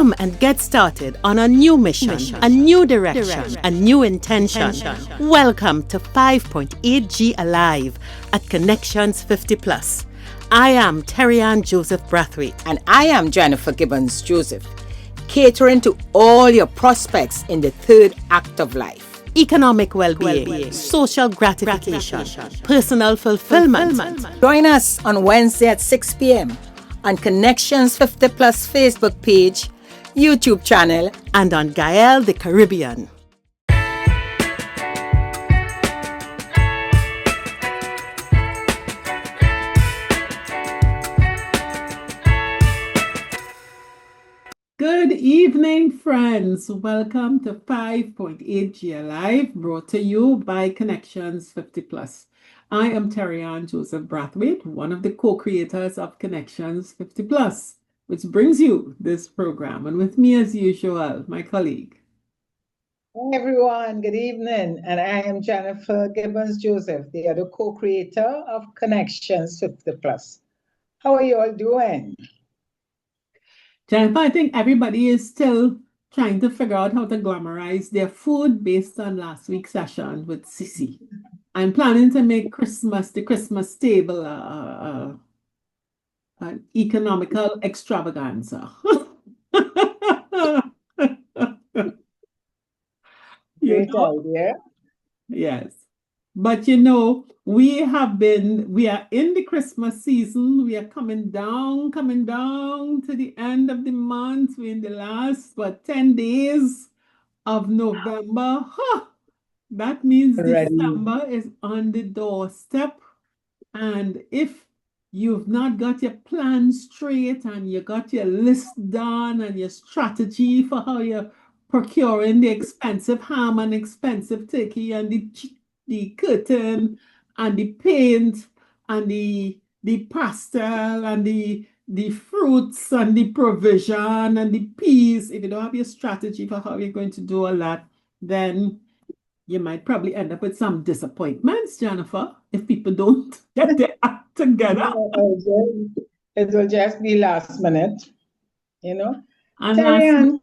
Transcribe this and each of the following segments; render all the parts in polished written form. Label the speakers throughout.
Speaker 1: Come and get started on a new mission, a new direction, a new intention. Welcome to 5.8G Alive at Connections 50 Plus. I am Terry-Ann Joseph Brathwaite.
Speaker 2: And I am Jennifer Gibbons Joseph, catering to all your prospects in the third act of life.
Speaker 1: Economic well-being, social gratification, personal fulfillment.
Speaker 2: Join us on Wednesday at 6 p.m. on Connections 50 Plus Facebook page, YouTube channel,
Speaker 1: and on Gael the Caribbean.
Speaker 3: Good evening, friends. Welcome to 5.8G Alive, brought to you by Connections 50 Plus. I am Terry-Ann Joseph Brathwaite, one of the co-creators of Connections 50 Plus, which brings you this program. And with me, as usual, my colleague.
Speaker 4: Hey everyone, good evening. And I am Jennifer Gibbons Joseph, the other co-creator of Connections 50 Plus. How are you all doing?
Speaker 3: Jennifer, I think everybody is still trying to figure out how to glamorize their food based on last week's session with Sissy. I'm planning to make the Christmas table, an economical extravaganza.
Speaker 4: Great idea.
Speaker 3: Yes. But we are in the Christmas season. We are coming down to the end of the month. We're in the last, 10 days of November. That means December is on the doorstep. And if you've not got your plan straight and you got your list done and your strategy for how you're procuring the expensive ham and expensive turkey and the curtain and the paint and the pastel and the fruits and the provision and the peas, if you don't have your strategy for how you're going to do all that, then you might probably end up with some disappointments, Jennifer, if people don't get their act together.
Speaker 4: It will just be last minute,
Speaker 3: And last minute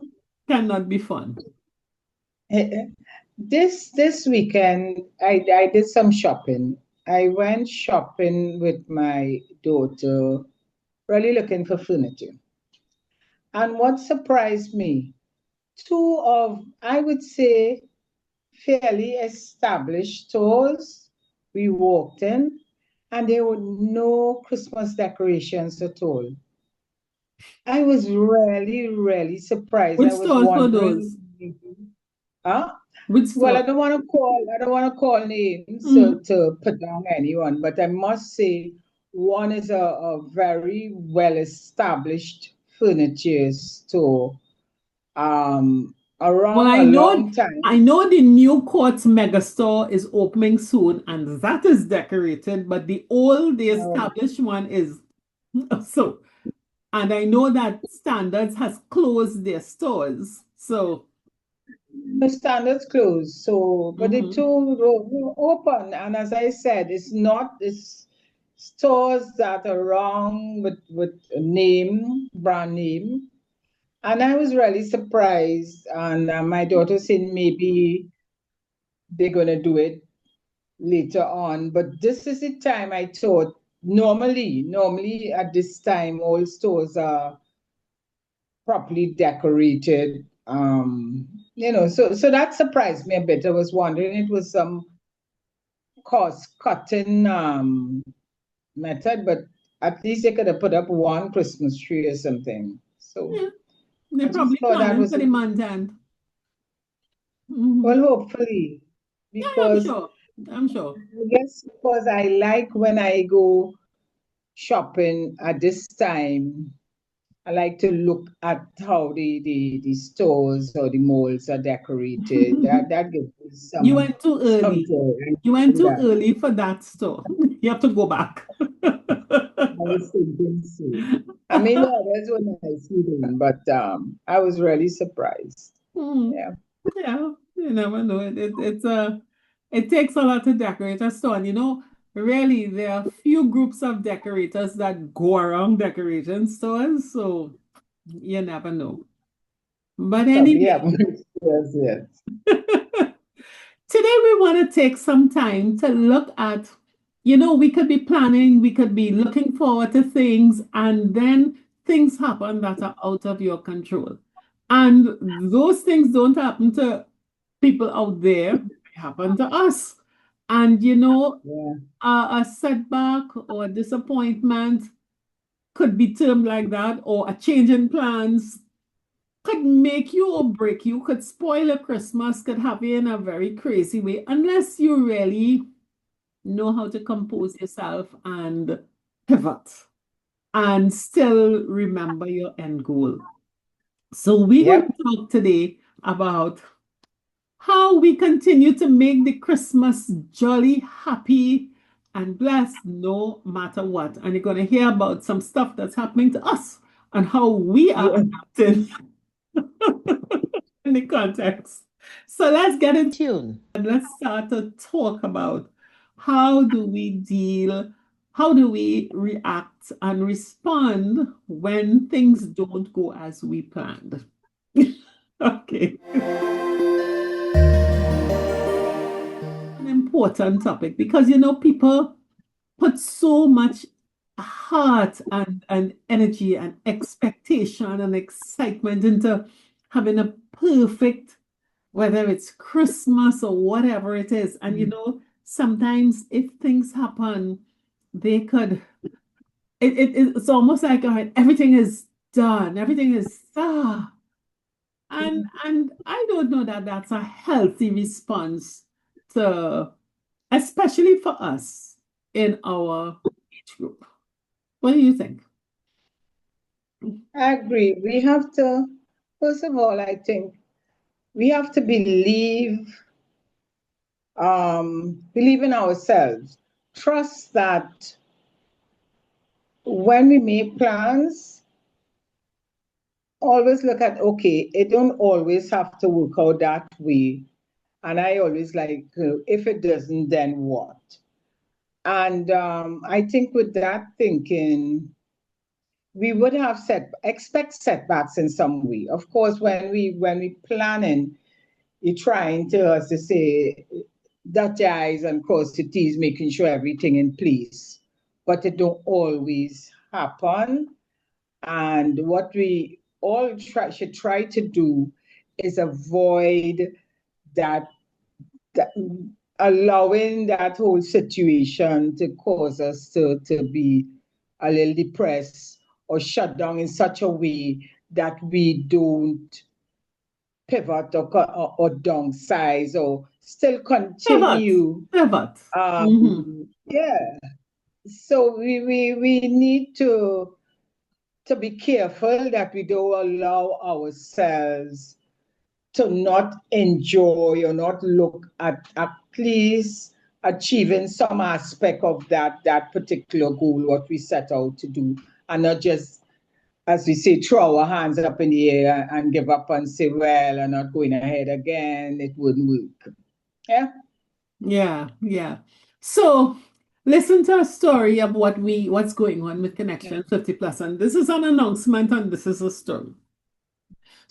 Speaker 3: cannot be fun.
Speaker 4: This weekend, I did some shopping. I went shopping with my daughter, really looking for furniture. And what surprised me, two of, I would say, fairly established stores we walked in, and there were no Christmas decorations at all. I was really, really surprised.
Speaker 3: Which
Speaker 4: I was
Speaker 3: stores were
Speaker 4: wondering,
Speaker 3: those?
Speaker 4: huh?
Speaker 3: Which store?
Speaker 4: Well, I don't want to call names to put down anyone, but I must say one is a very well-established furniture store. Around a long time.
Speaker 3: I know the New Courts Megastore is opening soon, and that is decorated, but the established one is so. And I know that Standards has closed their stores, so.
Speaker 4: The Standards closed, so but the two were open, and as I said, it's stores that are wrong with a brand name. And I was really surprised, and my daughter said maybe they're going to do it later on. But this is the time I thought, normally at this time, all stores are properly decorated. So that surprised me a bit. I was wondering it was some cost-cutting method, but at least they could have put up one Christmas tree or something. So.
Speaker 3: Yeah. They're probably planning for the month end.
Speaker 4: Well, hopefully, because
Speaker 3: I'm sure.
Speaker 4: I guess because I like when I go shopping at this time, I like to look at how the stores or the malls are decorated. that gives me some.
Speaker 3: You went too early. You went too early for that store. You have to go back.
Speaker 4: I was thinking so. I mean, that's what I see them, but I was really surprised. Yeah.
Speaker 3: Yeah, you never know. It takes a lot to decorate a store. And really, there are few groups of decorators that go around decorating stores, so you never know. But
Speaker 4: Probably
Speaker 3: anyway,
Speaker 4: haven't experienced yet.
Speaker 3: today we want to take some time to look at, we could be planning, we could be looking forward to things, and then things happen that are out of your control. And those things don't happen to people out there, they happen to us. And
Speaker 4: Yeah.
Speaker 3: a setback or disappointment could be termed like that, or a change in plans could make you or break you, could spoil a Christmas, could have you in a very crazy way, unless you really know how to compose yourself and pivot and still remember your end goal. So we're going
Speaker 4: Yep.
Speaker 3: to talk today about how we continue to make the Christmas jolly, happy, and blessed no matter what. And you're going to hear about some stuff that's happening to us and how we are
Speaker 4: Yeah.
Speaker 3: adapting in the context. So let's get into
Speaker 1: Tune.
Speaker 3: and let's start to talk about how do we deal, how do we react and respond when things don't go as we planned. Okay. An important topic because people put so much heart and energy and expectation and excitement into having a perfect, whether it's Christmas or whatever it is. And sometimes if things happen, they could, it's almost like, all right, everything is done, everything is, and I don't know that that's a healthy response to, especially for us in our age group. What do you think?
Speaker 4: I agree. We have to, first of all, I think we have to believe in ourselves. Trust that when we make plans, always look at, okay, it don't always have to work out that way. And I always like, if it doesn't, then what? And I think with that thinking, we would have expect setbacks in some way. Of course, when we planning, you're trying to, as they say, dot your I's and cross your T's, making sure everything in place. But it don't always happen. And what we all should try to do is avoid that, that allowing that whole situation to cause us to be a little depressed or shut down in such a way that we don't pivot or downsize or still
Speaker 3: Pivot,
Speaker 4: continue.
Speaker 3: pivot. Hmm.
Speaker 4: Yeah. So we need to be careful that we don't allow ourselves to not enjoy or not look at least achieving some aspect of that particular goal, what we set out to do, and not just, as we say, throw our hands up in the air and give up and say, well, I'm not going ahead again, it wouldn't work. Yeah.
Speaker 3: Yeah, yeah. So listen to a story of what's going on with Connection 50 Plus. And this is an announcement and this is a story.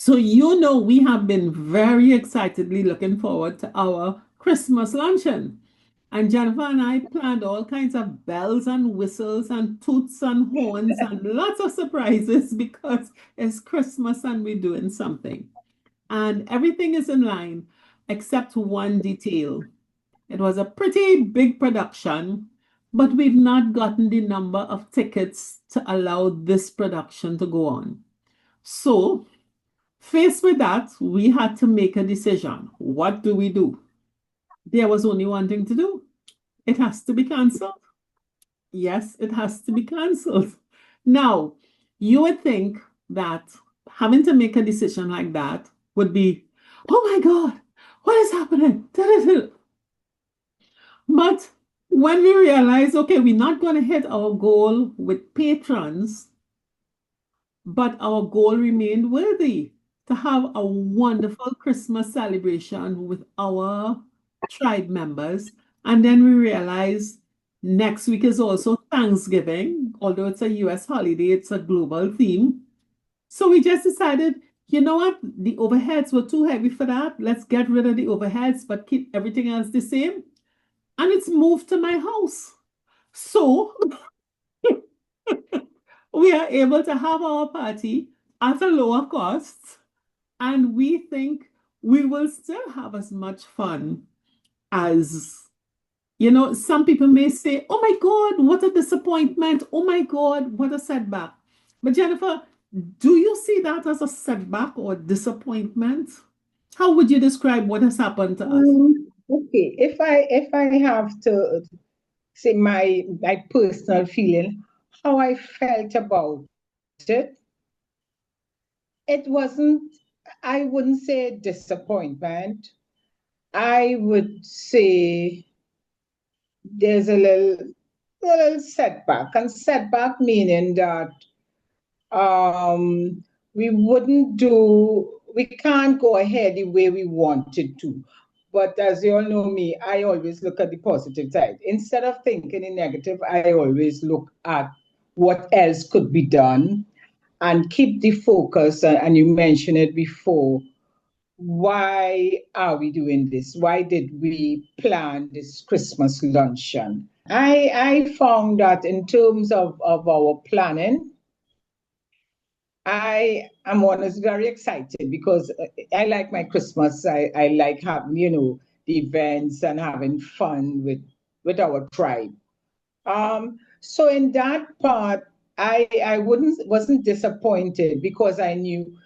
Speaker 3: So we have been very excitedly looking forward to our Christmas luncheon. And Jennifer and I planned all kinds of bells and whistles and toots and horns and lots of surprises because it's Christmas and we're doing something. And everything is in line except one detail. It was a pretty big production, but we've not gotten the number of tickets to allow this production to go on. So, faced with that, we had to make a decision. What do we do? There was only one thing to do. It has to be cancelled. Yes, it has to be cancelled. Now, you would think that having to make a decision like that would be, oh my God, what is happening? But when we realize, okay, we're not going to hit our goal with patrons, but our goal remained worthy to have a wonderful Christmas celebration with our tribe members. And then we realize next week is also Thanksgiving, although it's a US holiday, it's a global theme. So we just decided, you know what? The overheads were too heavy for that. Let's get rid of the overheads, but keep everything else the same. And it's moved to my house. So we are able to have our party at a lower cost. And we think we will still have as much fun as, some people may say, oh my God, what a disappointment. Oh my God, what a setback. But Jennifer, do you see that as a setback or disappointment? How would you describe what has happened to us?
Speaker 4: Okay, if I have to say my personal feeling, how I felt about it, it wasn't, I wouldn't say disappointment. I would say there's a little setback, and setback meaning that um, we can't go ahead the way we wanted to. But as you all know me, I always look at the positive side. Instead of thinking in negative, I always look at what else could be done and keep the focus. And you mentioned it before. Why are we doing this? Why did we plan this Christmas luncheon? I found that in terms of our planning, I am honest, very excited because I like my Christmas. I like having, the events and having fun with our tribe. So in that part, I wasn't disappointed because I knew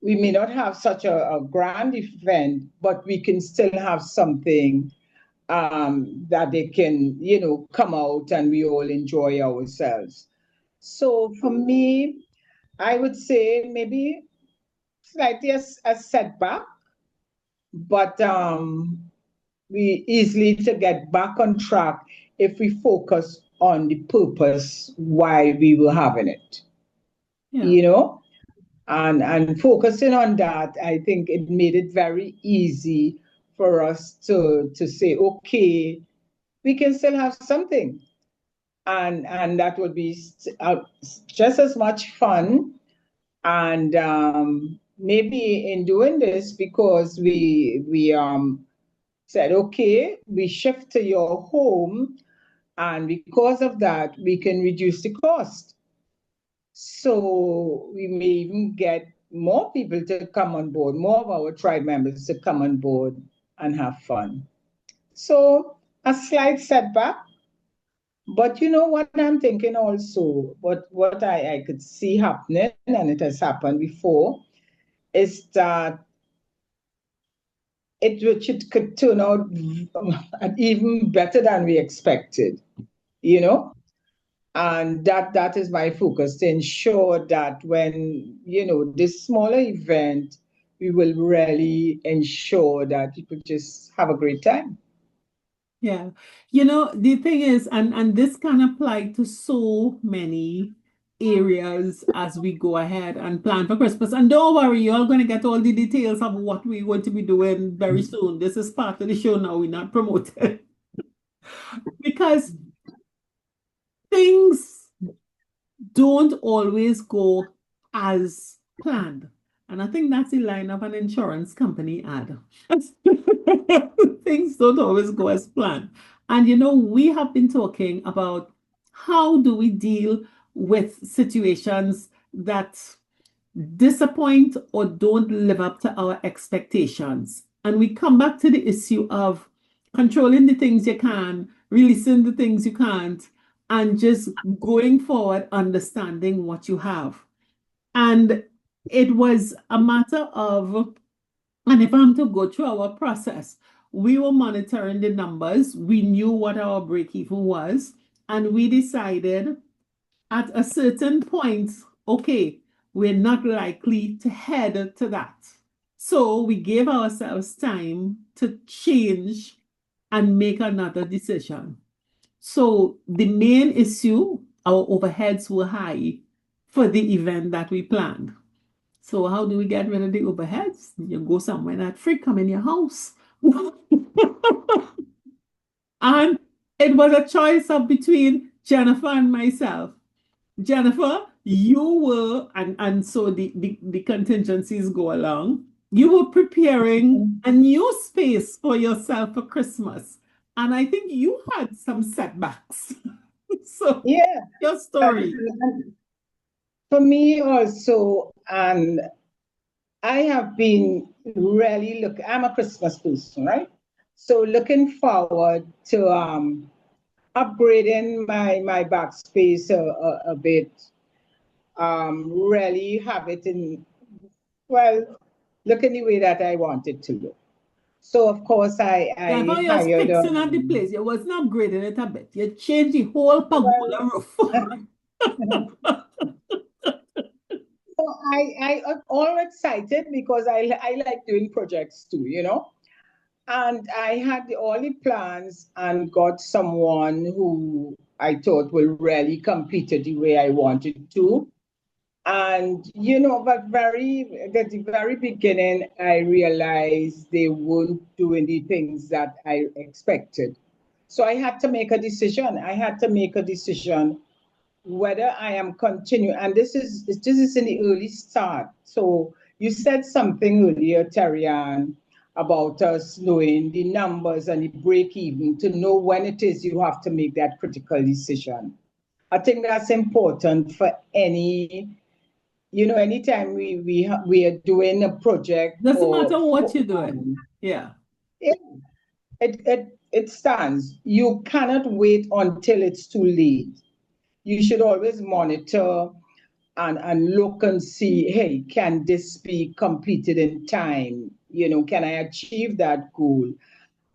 Speaker 4: we may not have such a grand event, but we can still have something that they can, come out and we all enjoy ourselves. So for me, I would say maybe slightly a setback, but we easily to get back on track if we focus on the purpose why we were having it,
Speaker 3: Yeah.
Speaker 4: you know? And focusing on that, I think it made it very easy for us to say, okay, we can still have something. And that would be just as much fun. And maybe in doing this, because we said, okay, we shift to your home, and because of that, we can reduce the cost. So we may even get more people to come on board, more of our tribe members to come on board and have fun. So a slight setback, but you know what I'm thinking also, what I could see happening, and it has happened before, is that it could turn out even better than we expected, you know? And that is my focus, to ensure that when, this smaller event, we will really ensure that people just have a great time.
Speaker 3: Yeah. The thing is, and this can apply to so many areas as we go ahead and plan for Christmas. And don't worry, you're going to get all the details of what we're going to be doing very soon. This is part of the show now. We're not promoted because things don't always go as planned. And I think that's the line of an insurance company ad. Things don't always go as planned. And we have been talking about how do we deal with situations that disappoint or don't live up to our expectations. And we come back to the issue of controlling the things you can, releasing the things you can't, and just going forward, understanding what you have. And it was a matter of, and if I'm to go through our process, we were monitoring the numbers, we knew what our break even was, and we decided at a certain point, okay, we're not likely to head to that. So we gave ourselves time to change and make another decision. So the main issue, our overheads were high for the event that we planned. So how do we get rid of the overheads? You go somewhere that free, come in your house. And it was a choice of between Jennifer and myself. Jennifer, you were, and so the contingencies go along. You were preparing a new space for yourself for Christmas. And I think you had some setbacks. So,
Speaker 4: Yeah.
Speaker 3: your story.
Speaker 4: And for me also, and I have been really I'm a Christmas person, right? So looking forward to upgrading my backspace a bit, really have it in, well, look in the way that I want it to look. So of course
Speaker 3: Yeah,
Speaker 4: I
Speaker 3: how you're
Speaker 4: hired
Speaker 3: fixing at the place. You wasn't upgrading it a bit. You changed the whole pergola roof.
Speaker 4: so I'm all excited because I like doing projects too, you know. And I had all the plans and got someone who I thought will really complete it the way I wanted to. And you know, but at the very beginning, I realized they weren't doing the things that I expected. So I had to make a decision. I had to make a decision whether I am continuing. And this is in the early start. So you said something earlier, Terry-Ann, about us knowing the numbers and the break even to know when it is you have to make that critical decision. I think that's important for any, you know, anytime we are doing a project
Speaker 3: Doesn't
Speaker 4: or
Speaker 3: matter what you're doing. Yeah.
Speaker 4: it, it stands. You cannot wait until it's too late. You should always monitor and look and see, hey, can this be completed in time? You know, can I achieve that goal?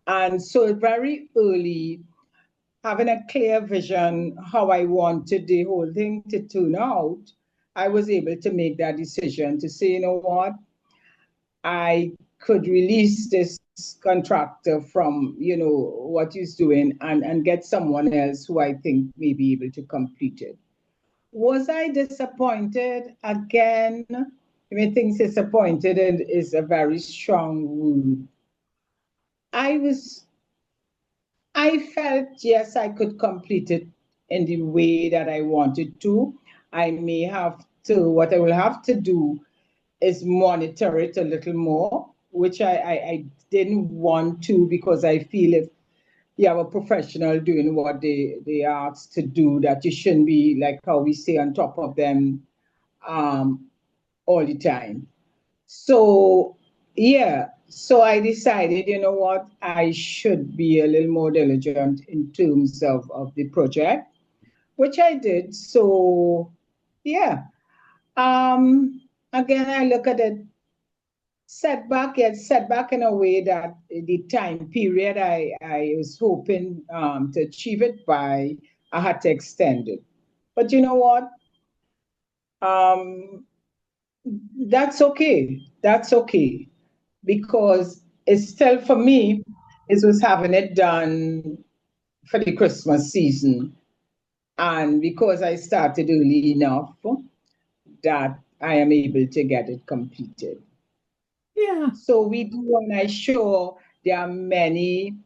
Speaker 4: And so very early, having a clear vision how I wanted the whole thing to turn out, I was able to make that decision to say, you know what, I could release this contractor from, you know, what he's doing and get someone else who I think may be able to complete it. Was I disappointed? Again, I mean, things disappointed is a very strong word. I was, I felt, yes, I could complete it in the way that I wanted to. I may have to, what I will have to do is monitor it a little more, which I didn't want to because I feel if you have a professional doing what they are asked to do, that you shouldn't be, like how we say, on top of them um, all the time. So, yeah, so I decided, you know what, I should be a little more diligent in terms of the project, which I did. So, yeah, again, I look at it setback, yes, setback in a way that the time period I was hoping to achieve it by, I had to extend it. But you know what? Um, that's okay. That's okay. Because it's still for me, it was having it done for the Christmas season. And because I started early enough that I am able to get it completed.
Speaker 3: Yeah.
Speaker 4: So we do want to show there are many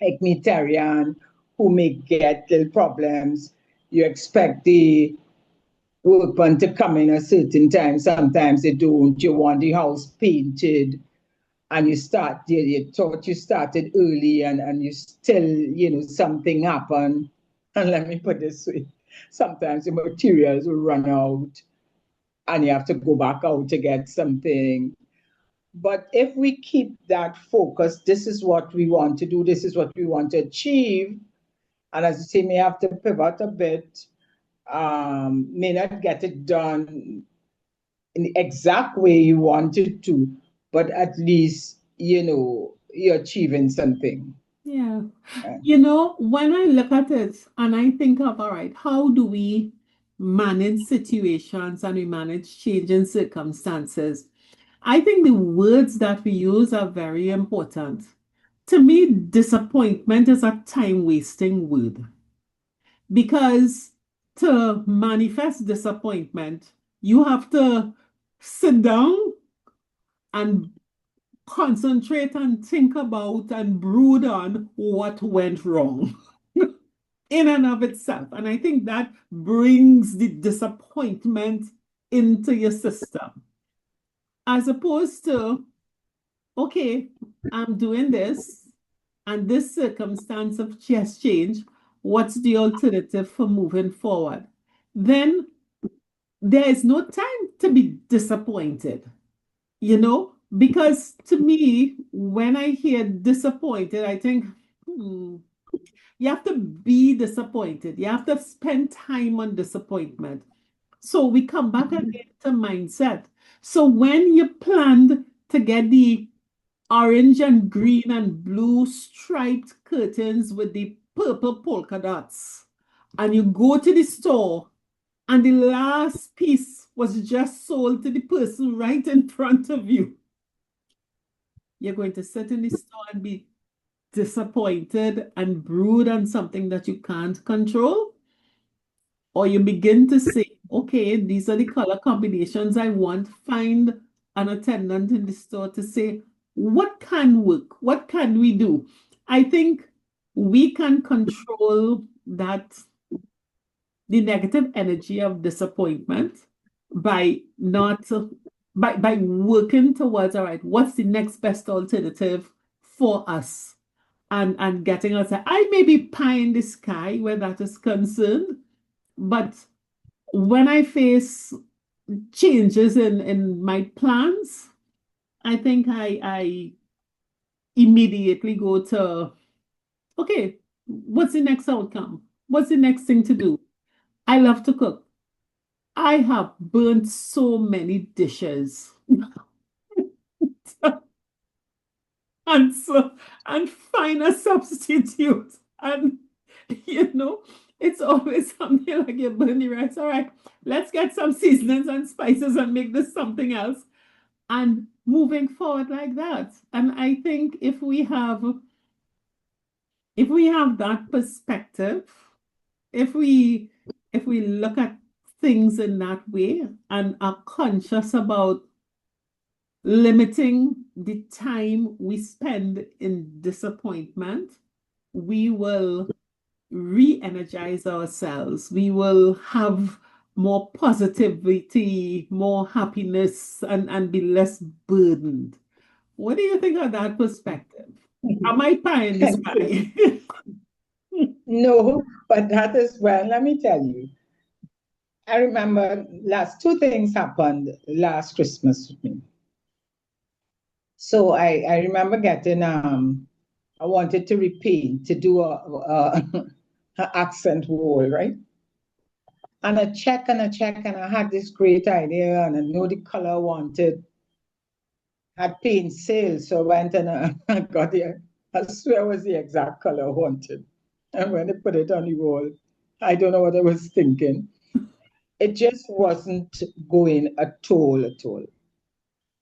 Speaker 4: Ecmitarian who may get little problems. You expect the workman to come in a certain time. Sometimes they don't. You want the house painted and you thought you started early and you still, you know, something happened. And let me put it this way, sometimes the materials will run out and you have to go back out to get something. But if we keep that focus, this is what we want to do, this is what we want to achieve. And as you say, may have to pivot a bit, may not get it done in the exact way you wanted to, but at least, you know, you're achieving something.
Speaker 3: Yeah. You know, when I look at it and I think of, all right, how do we manage situations and we manage changing circumstances? I think the words that we use are very important. To me, disappointment is a time-wasting word because to manifest disappointment, you have to sit down and concentrate and think about and brood on what went wrong. in and of itself. And I think that brings the disappointment into your system. As opposed to, okay, I'm doing this, and this circumstance of just change. What's the alternative for moving forward? Then there is no time to be disappointed, because to me, when I hear disappointed, I think, you have to be disappointed. You have to spend time on disappointment. So we come back again to mindset. So when you planned to get the orange and green and blue striped curtains with the purple polka dots, and you go to the store, and the last piece was just sold to the person right in front of you, you're going to sit in the store and be disappointed and brood on something that you can't control? Or you begin to say, okay, these are the color combinations I want. Find an attendant in the store to say, what can work? What can we do? I think we can control that, the negative energy of disappointment, by not by working towards, all right, what's the next best alternative for us? And getting us, I may be pie in the sky where that is concerned, but when I face changes in my plans, I think I immediately go to, okay, what's the next outcome? What's the next thing to do? I love to cook. I have burnt so many dishes. and so and find a substitute. And you know, it's always something like you burn the rice. All right, let's get some seasonings and spices and make this something else. And moving forward like that. And I think if we have that perspective, if we if we look at things in that way and are conscious about limiting the time we spend in disappointment, we will re-energize ourselves. We will have more positivity, more happiness, and be less burdened. What do you think of that perspective? Am I pie in the sky?
Speaker 4: No, but that is well, let me tell you. I remember last two things happened last Christmas with me. So I remember getting I wanted to repaint to do a accent wall, right? And I had this great idea and I know the color I wanted. Had paint sale, so I went and I got it. I swear it was the exact color I wanted. And when I put it on the wall, I don't know what I was thinking. It just wasn't going at all, at all.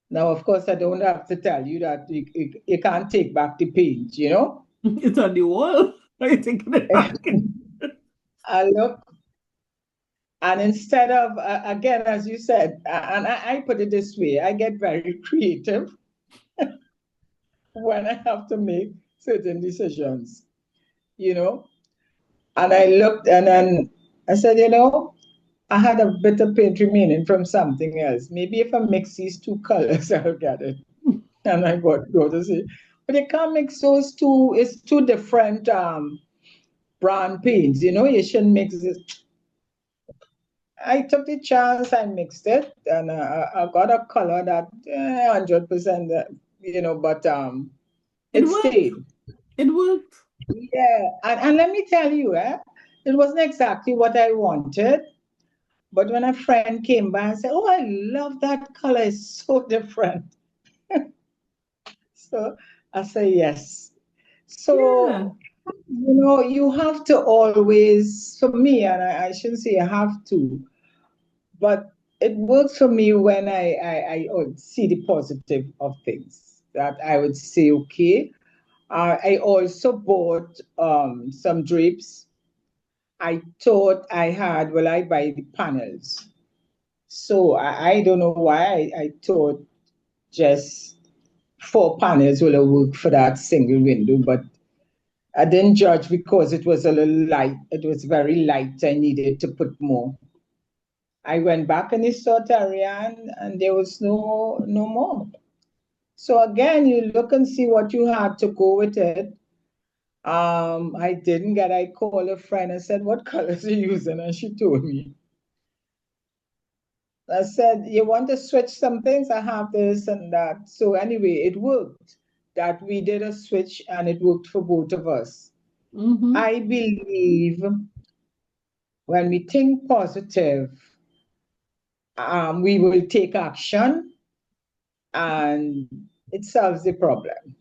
Speaker 4: Now, of course, I don't have to tell you that you can't take back the paint, you know?
Speaker 3: It's on the wall. Are you taking it back?
Speaker 4: I look, and instead of, again, as you said, and I put it this way, I get very creative when I have to make certain decisions, you know? And I looked and then I said, I had a bit of paint remaining from something else. Maybe if I mix these two colors, I'll get it. And I go to say, but you can't mix those two. It's two different brand paints. You shouldn't mix it. I took the chance, I mixed it, and I got a color that 100%, but
Speaker 3: It
Speaker 4: it
Speaker 3: worked.
Speaker 4: stayed.
Speaker 3: It worked.
Speaker 4: Yeah, and let me tell you, it wasn't exactly what I wanted. But when a friend came by and said, "Oh, I love that color, it's so different." So I say yes.
Speaker 3: Yeah.
Speaker 4: So, you have to always, for me, and I shouldn't say I have to, but it works for me when I see the positive of things. That I would say, okay. I also bought some drapes. I thought I had, well, I buy the panels. So I don't know why I thought just 4 panels will work for that single window, but I didn't judge because it was a little light. It was very light. I needed to put more. I went back and I saw Tarian, and there was no more. So again, you look and see what you had to go with it. I didn't get. I called a friend and said, "What colors are you using?" And she told me. I said, "You want to switch some things? I have this and that." So anyway, it worked. That we did a switch and it worked for both of us.
Speaker 3: Mm-hmm.
Speaker 4: I believe when we think positive, we will take action and it solves the problem.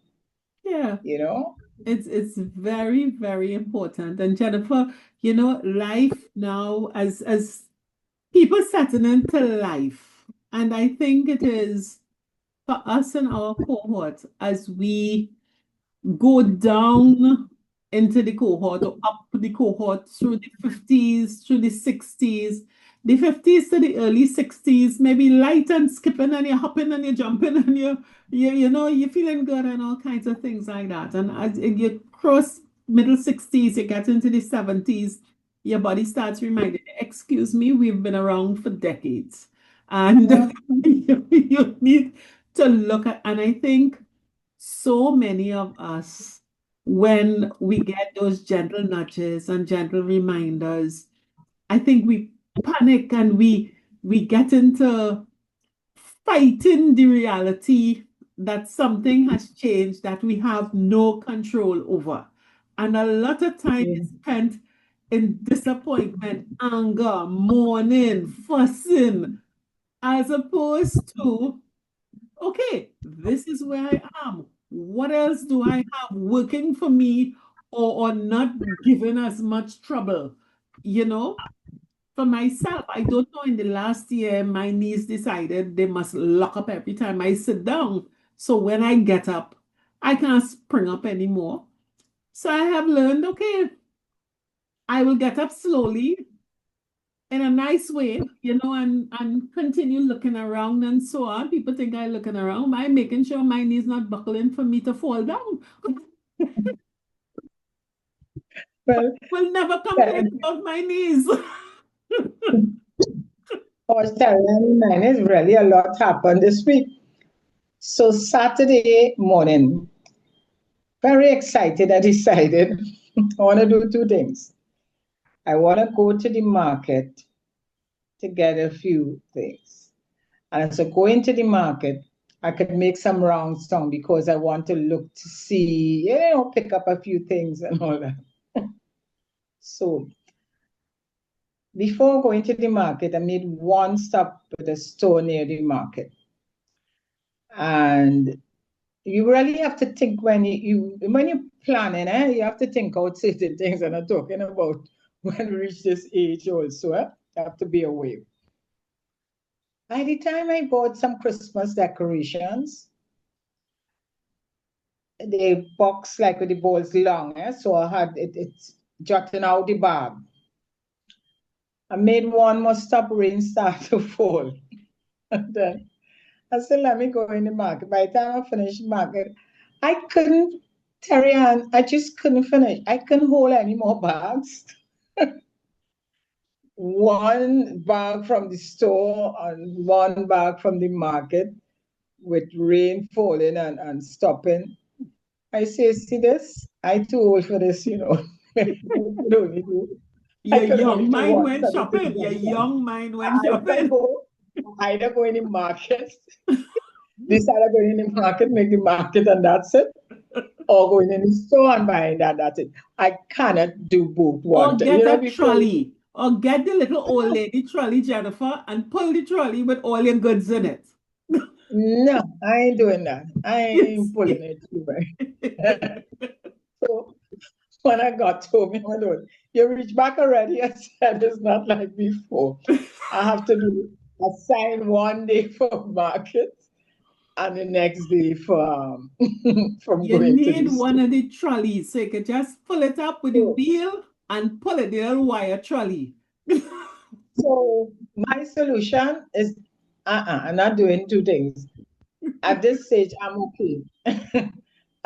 Speaker 3: Yeah.
Speaker 4: You know?
Speaker 3: It's very, very important. And Jennifer, life now as people setting into life. And I think it is for us in our cohort as we go down into the cohort or up the cohort through the 50s, through the 60s, the 50s to the early 60s, maybe light and skipping and you're hopping and you're jumping and you're feeling good and all kinds of things like that. And as you cross middle 60s, you get into the 70s, your body starts reminding you, excuse me, we've been around for decades. And you need to look at, and I think so many of us, when we get those gentle nudges and gentle reminders, I think we panic and we get into fighting the reality that something has changed that we have no control over. And a lot of time is spent in disappointment, anger, mourning, fussing, as opposed to, okay, this is where I am. What else do I have working for me or not giving as much trouble? You know, for myself, I don't know, in the last year, my niece decided they must lock up every time I sit down. So when I get up, I can't spring up anymore. So I have learned, okay, I will get up slowly in a nice way, and continue looking around and so on. People think I'm looking around. I'm making sure my knees not buckling for me to fall down.
Speaker 4: Well,
Speaker 3: Will never complain about my knees.
Speaker 4: I was telling mine is really a lot happened this week. So Saturday morning, very excited, I decided I want to do two things. I want to go to the market to get a few things. And so going to the market, I could make some rounds down because I want to look to see, pick up a few things and all that. So before going to the market, I made one stop at a store near the market. And you really have to think when when you're planning, you have to think out certain things. And I'm talking about when we reach this age also, you have to be aware. By the time I bought some Christmas decorations, the box like with the balls long, so I had it's jutting out the bag. I made one more stop, rain start to fall. And then I said, let me go in the market. By the time I finished the market, I couldn't, Terry Ann, I just couldn't finish. I couldn't hold any more bags. One bag from the store and one bag from the market with rain falling and stopping. I say, see this? I too old for this. I could only do, I
Speaker 3: Your
Speaker 4: could only
Speaker 3: young
Speaker 4: do
Speaker 3: mind
Speaker 4: one
Speaker 3: went
Speaker 4: set of things
Speaker 3: shopping.
Speaker 4: at
Speaker 3: Your
Speaker 4: a time.
Speaker 3: young mind went
Speaker 4: I can
Speaker 3: shopping.
Speaker 4: go, either go in the market, decide I'm going in the market, make the market and that's it, or going in the store and buying that, that's it. I cannot do both one
Speaker 3: Or
Speaker 4: day.
Speaker 3: get a
Speaker 4: Before,
Speaker 3: trolley. Or get the little old lady trolley, Jennifer, and pull the trolley with all your goods in it.
Speaker 4: no, I ain't doing that. I
Speaker 3: Yes.
Speaker 4: ain't pulling it through. So when I got home, you reach back already. I said, it's not like before. I have to do assign one day for market and the next day for from
Speaker 3: You
Speaker 4: going to the
Speaker 3: need one
Speaker 4: store.
Speaker 3: of the trolleys so you can just pull it up with the
Speaker 4: So,
Speaker 3: wheel and pull it, the little wire trolley.
Speaker 4: so my solution is I'm not doing two things. At this stage, I'm okay.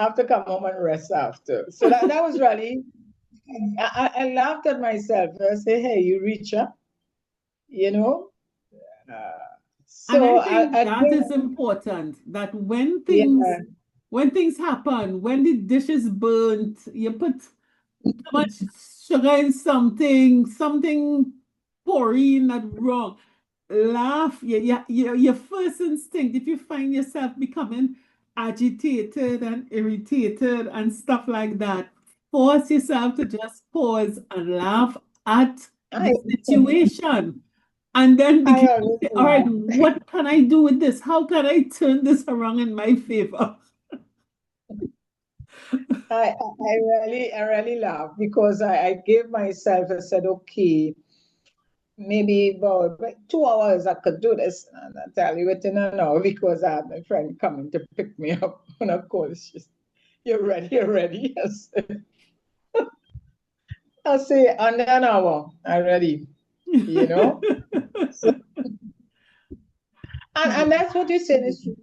Speaker 4: I have to come home and rest after. So that was really, I laughed at myself. I say, hey, you reach up, you know. Uh,
Speaker 3: And
Speaker 4: so
Speaker 3: I think that is
Speaker 4: again,
Speaker 3: important that
Speaker 4: yeah,
Speaker 3: when things happen, when the dish is burnt, you put too much sugar in something pouring not wrong. Laugh. Your first instinct, if you find yourself becoming agitated and irritated and stuff like that, force yourself to just pause and laugh at
Speaker 4: I
Speaker 3: the situation. And then
Speaker 4: I
Speaker 3: begin to
Speaker 4: always
Speaker 3: say, all right,
Speaker 4: laugh.
Speaker 3: what can I do with this? How can I turn this around in my favor?
Speaker 4: I really laugh because I gave myself, I said, okay, maybe about 2 hours I could do this. And I tell you within an hour because I had my friend coming to pick me up. And of course, she's, you're ready, you're ready. I say, under an hour, I'm ready, you know? So, and that's what you're saying is true.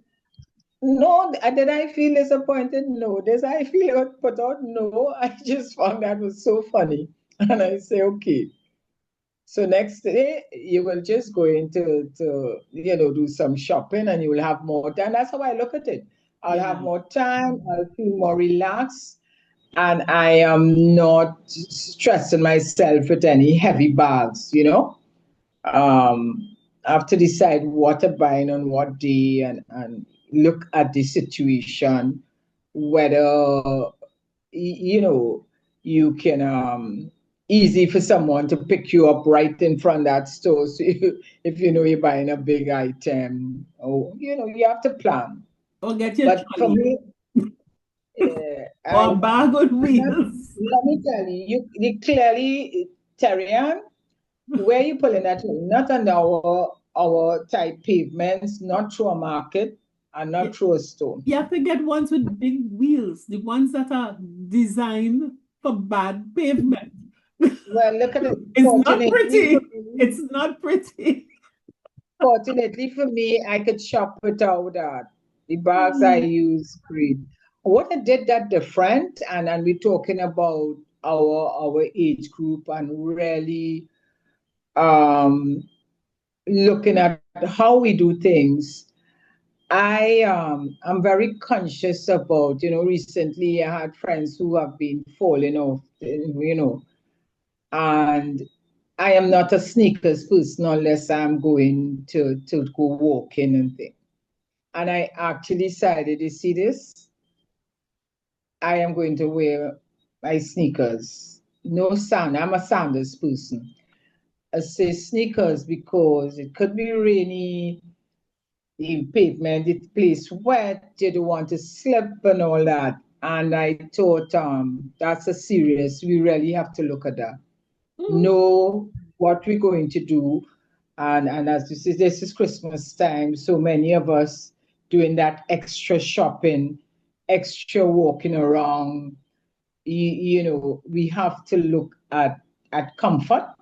Speaker 4: No, did I feel disappointed? No. Did I feel put out? No. I just found that was so funny. And I say, okay. So next day you will just go into do some shopping and you will have more time. That's how I look at it. I'll have
Speaker 3: Yeah.
Speaker 4: more time, I'll feel more relaxed, and I am not stressing myself with any heavy bags. I have to decide what to buy on what day and look at the situation, whether you can easy for someone to pick you up right in front of that store. So if you're buying a big item, or you have to plan.
Speaker 3: Or get your
Speaker 4: But for
Speaker 3: trolley
Speaker 4: me,
Speaker 3: or a bag on wheels.
Speaker 4: let me tell you, you clearly, Terrian, where you pulling that from? Not on our type pavements, not through a market, and not
Speaker 3: You,
Speaker 4: through a store.
Speaker 3: you have to get ones with big wheels, the ones that are designed for bad pavement.
Speaker 4: Well, look at it.
Speaker 3: It's not pretty. It's not pretty.
Speaker 4: Fortunately for me, I could shop without that. The bags I use great. What I did that different, and we're talking about our age group and really um, looking at how we do things. I'm very conscious about, recently I had friends who have been falling off, and I am not a sneakers person unless I'm going to go walking and things. And I actually decided, you see this? I am going to wear my sneakers. No sand. I'm a sandals person. I say sneakers because it could be rainy, the pavement, the place wet, you don't want to slip and all that. And I thought, that's a serious, we really have to look at that. Know what we're going to do. And as you see, this is Christmas time, so many of us doing that extra shopping, extra walking around. We have to look at comfort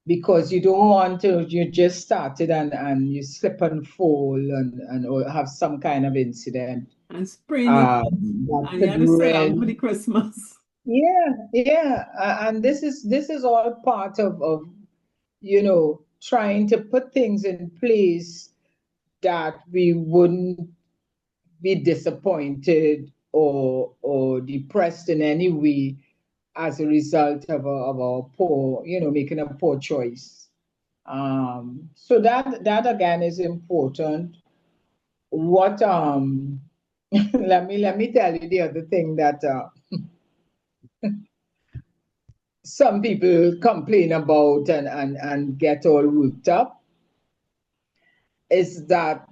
Speaker 4: because you don't want to, you just started and you slip and fall and or have some kind of incident
Speaker 3: And sprain your foot.
Speaker 4: that
Speaker 3: And you
Speaker 4: could
Speaker 3: had to say I'm for
Speaker 4: really,
Speaker 3: the Christmas.
Speaker 4: yeah. And this is all part of trying to put things in place that we wouldn't be disappointed or depressed in any way as a result of a poor, making a poor choice. So that again is important. What let me tell you the other thing that some people complain about and get all worked up is that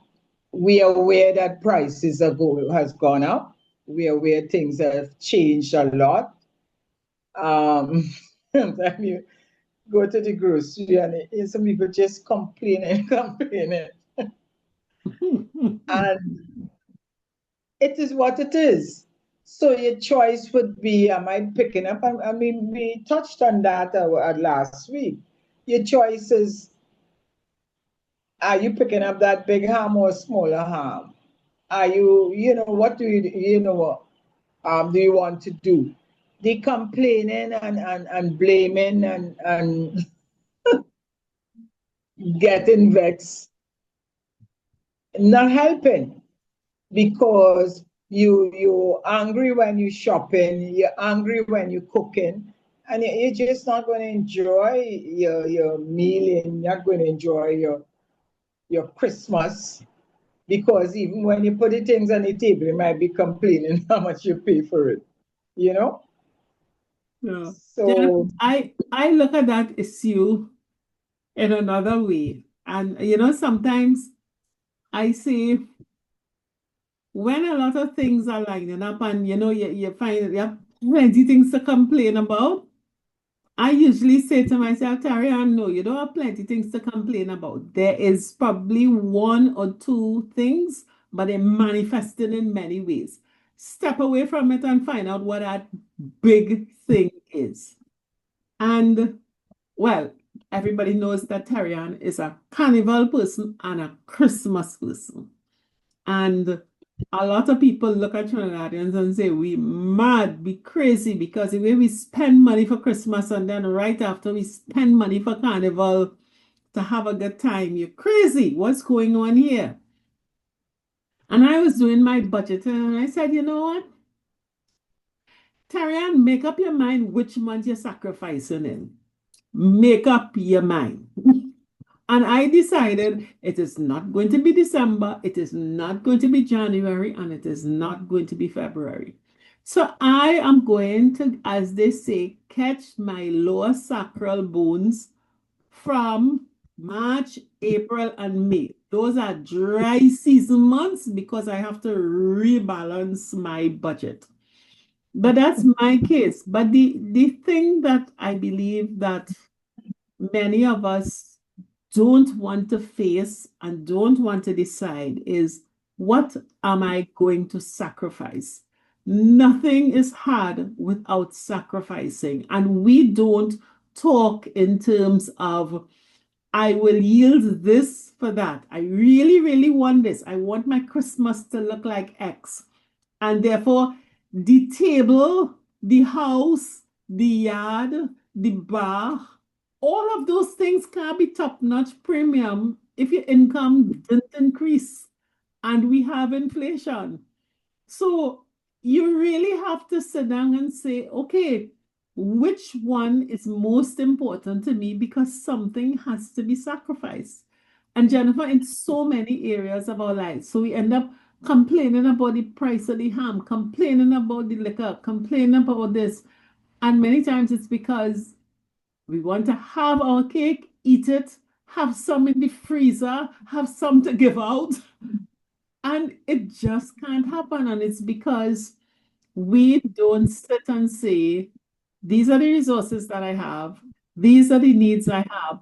Speaker 4: we are aware that prices has gone up. We are aware things have changed a lot. Um, sometimes you go to the grocery and some people just complaining, complaining. And it is what it is. So your choice would be, am I picking up? I mean, we touched on that last week. Your choice is, are you picking up that big ham or smaller ham? Are you know, what do you know, do you want to do? The complaining and blaming and getting vexed, not helping, because you're angry when you're shopping, you're angry when you're cooking, and you're just not going to enjoy your meal, you're not going to enjoy your Christmas, because even when you put the things on the table, you might be complaining how much you pay for it, you know?
Speaker 3: Yeah.
Speaker 4: So,
Speaker 3: I look at that issue in another way. And, sometimes I say, when a lot of things are lining up and, you find you have plenty things to complain about, I usually say to myself, Tarian, no, you don't have plenty things to complain about. There is probably one or two things, but they're manifesting in many ways. Step away from it and find out what that big thing is. And well, everybody knows that Tarian is a carnival person and a Christmas person. And a lot of people look at Trinidadians and say, we mad, we crazy, because the way we spend money for Christmas and then right after we spend money for Carnival to have a good time. You're crazy. What's going on here? And I was doing my budget and I said, you know what? Tarian, make up your mind which month you're sacrificing in. Make up your mind. And I decided it is not going to be December, it is not going to be January, and it is not going to be February. So I am going to, as they say, catch my lower sacral bones from March, April, and May. Those are dry season months because I have to rebalance my budget. But that's my case. But the thing that I believe that many of us don't want to face and don't want to decide is, what am I going to sacrifice? Nothing is hard without sacrificing. And we don't talk in terms of, I will yield this for that. I really, really want this. I want my Christmas to look like X. And therefore, the table, the house, the yard, the bar, all of those things can't be top-notch premium if your income didn't increase and we have inflation. So you really have to sit down and say, okay, which one is most important to me, because something has to be sacrificed. And Jennifer, in so many areas of our lives, so we end up complaining about the price of the ham, complaining about the liquor, complaining about this. And many times it's because we want to have our cake, eat it, have some in the freezer, have some to give out. And it just can't happen. And it's because we don't sit and say, these are the resources that I have, these are the needs I have.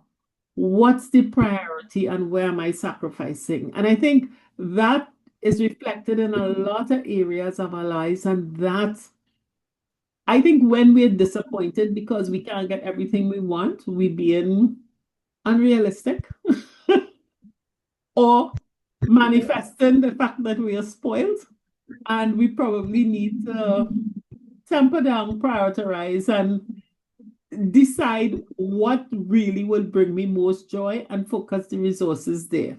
Speaker 3: What's the priority and where am I sacrificing? And I think that is reflected in a lot of areas of our lives. And that, I think, when we're disappointed because we can't get everything we want, we being unrealistic or manifesting the fact that we are spoiled. And we probably need to temper down, prioritize, and decide what really will bring me most joy and focus the resources there.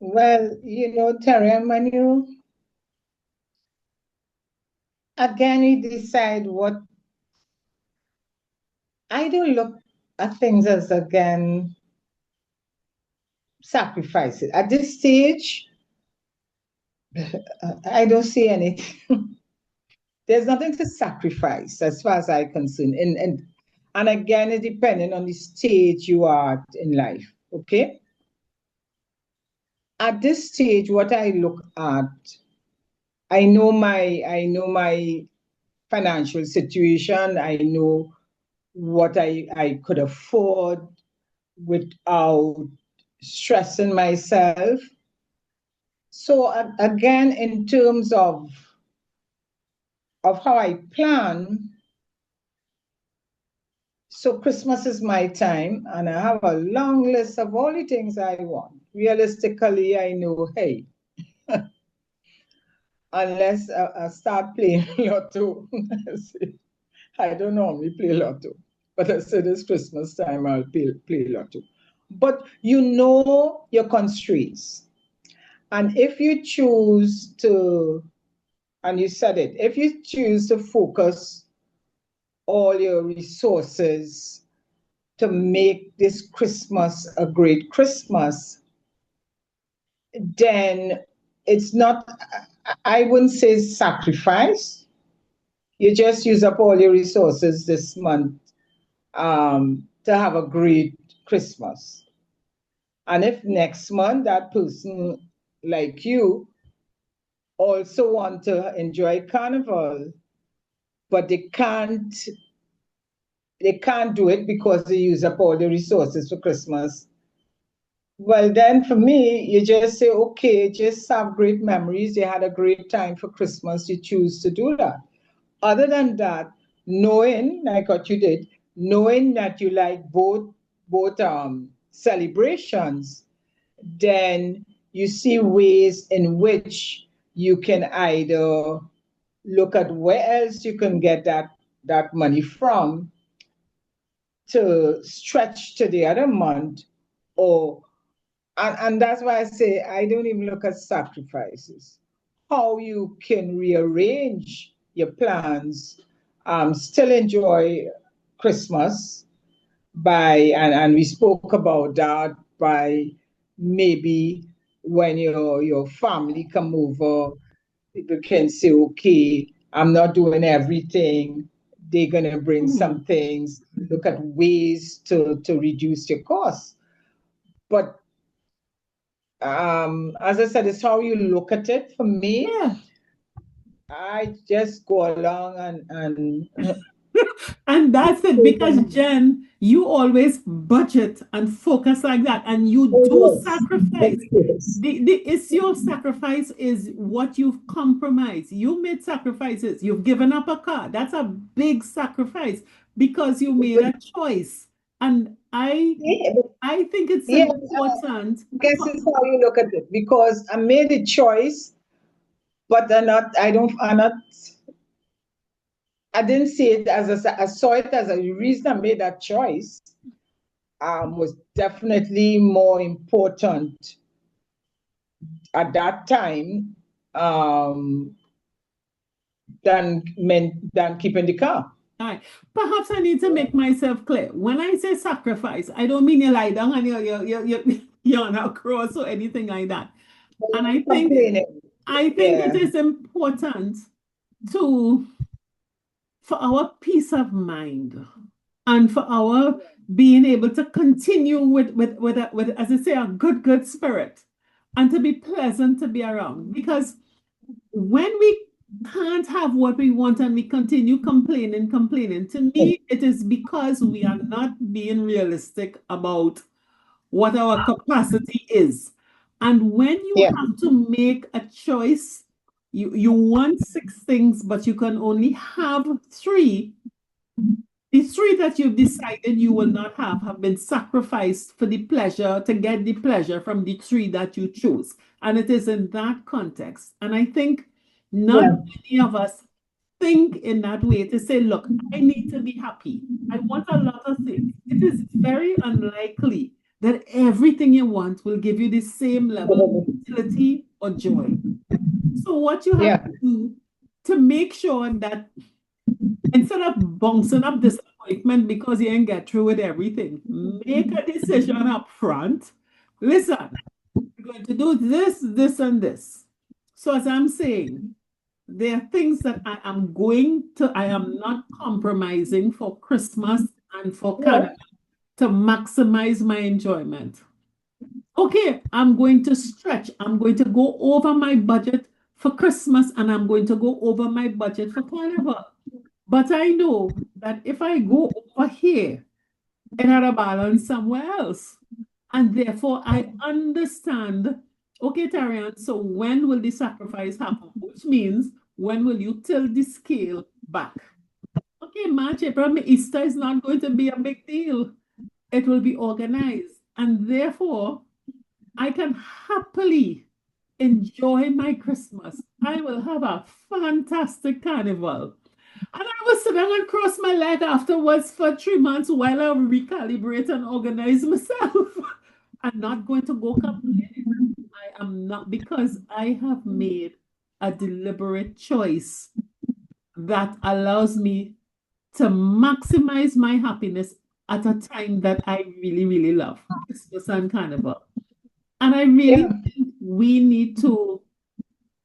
Speaker 4: well, you know, Terry, when you again you decide what, I don't look at things as again sacrifices. At this stage, I don't see anything. There's nothing to sacrifice as far as I'm concerned. And again, it depending on the stage you are at in life. Okay. At this stage, what I look at, I know my financial situation. I know what I could afford without stressing myself. So again, in terms of how I plan, So Christmas is my time, and I have a long list of all the things I want. Realistically, I know, hey, unless I start playing lotto, I don't normally play lotto, but I said it's Christmas time, I'll play lotto. But you know your constraints. And if you choose to, and you said it, if you choose to focus all your resources to make this Christmas a great Christmas, then it's not, I wouldn't say sacrifice. You just use up all your resources this month to have a great Christmas. And if next month that person like you also want to enjoy Carnival, but they can't do it because they use up all the resources for Christmas. Well, then for me, you just say, okay, just have great memories. You had a great time for Christmas. You choose to do that. Other than that, knowing, like what you did, knowing that you like both celebrations, then you see ways in which you can either look at where else you can get that money from to stretch to the other month, or and that's why I say I don't even look at sacrifices. How you can rearrange your plans, still enjoy Christmas and we spoke about that by maybe when your family come over, people can say, okay, I'm not doing everything. They're gonna bring some things. Look at ways to reduce your costs. But as I said, it's how you look at it. For me,
Speaker 3: Yeah.
Speaker 4: I just go along and
Speaker 3: And that's it, because Jen, you always budget and focus like that, and you do
Speaker 4: oh
Speaker 3: sacrifice.
Speaker 4: yes,
Speaker 3: The issue of sacrifice is what you've compromised. You made sacrifices. You've given up a car. That's a big sacrifice because you made a choice. And
Speaker 4: yeah,
Speaker 3: I think it's
Speaker 4: yeah.
Speaker 3: important.
Speaker 4: I guess it's how you look at it because I made a choice, but I didn't see it I saw it as a reason I made that choice. Was definitely more important at that time than keeping the car.
Speaker 3: All right. Perhaps I need to make myself clear. When I say sacrifice, I don't mean you lie down and you're on a cross or anything like that. And
Speaker 4: Complaining.
Speaker 3: I think it
Speaker 4: Yeah.
Speaker 3: is important to for our peace of mind and for our being able to continue with as I say, a good spirit, and to be pleasant to be around. Because when we can't have what we want and we continue complaining, to me, it is because we are not being realistic about what our capacity is. And when you
Speaker 4: Yeah.
Speaker 3: have to make a choice, you want six things, but you can only have three. The three that you've decided you will not have been sacrificed for the pleasure, to get the pleasure from the three that you choose. And it is in that context. And I think not
Speaker 4: Yeah.
Speaker 3: many of us think in that way, to say, look, I need to be happy. I want a lot of things. It is very unlikely that everything you want will give you the same level of utility or joy. So what you have
Speaker 4: Yeah.
Speaker 3: to do to make sure that instead of bouncing up disappointment because you ain't get through with everything, make a decision up front. Listen, we're going to do this, this, and this. So as I'm saying, there are things that I am not compromising for Christmas and for
Speaker 4: Yeah.
Speaker 3: Canada to maximize my enjoyment. Okay, I'm going to stretch. I'm going to go over my budget for Christmas and I'm going to go over my budget for Carnival. But I know that if I go over here, it had a balance somewhere else. And therefore, I understand, okay, Tarian, so when will the sacrifice happen? Which means, when will you tilt the scale back? Okay, Okay, March, April, May, Easter is not going to be a big deal. It will be organized. And therefore, I can happily enjoy my Christmas. I will have a fantastic carnival. And I will sit down and cross my leg afterwards for 3 months while I recalibrate and organize myself. I'm not going to go complaining. I am not, because I have made a deliberate choice that allows me to maximize my happiness at a time that I really, really love, Christmas and Carnival. And I really
Speaker 4: Yeah.
Speaker 3: think we need to,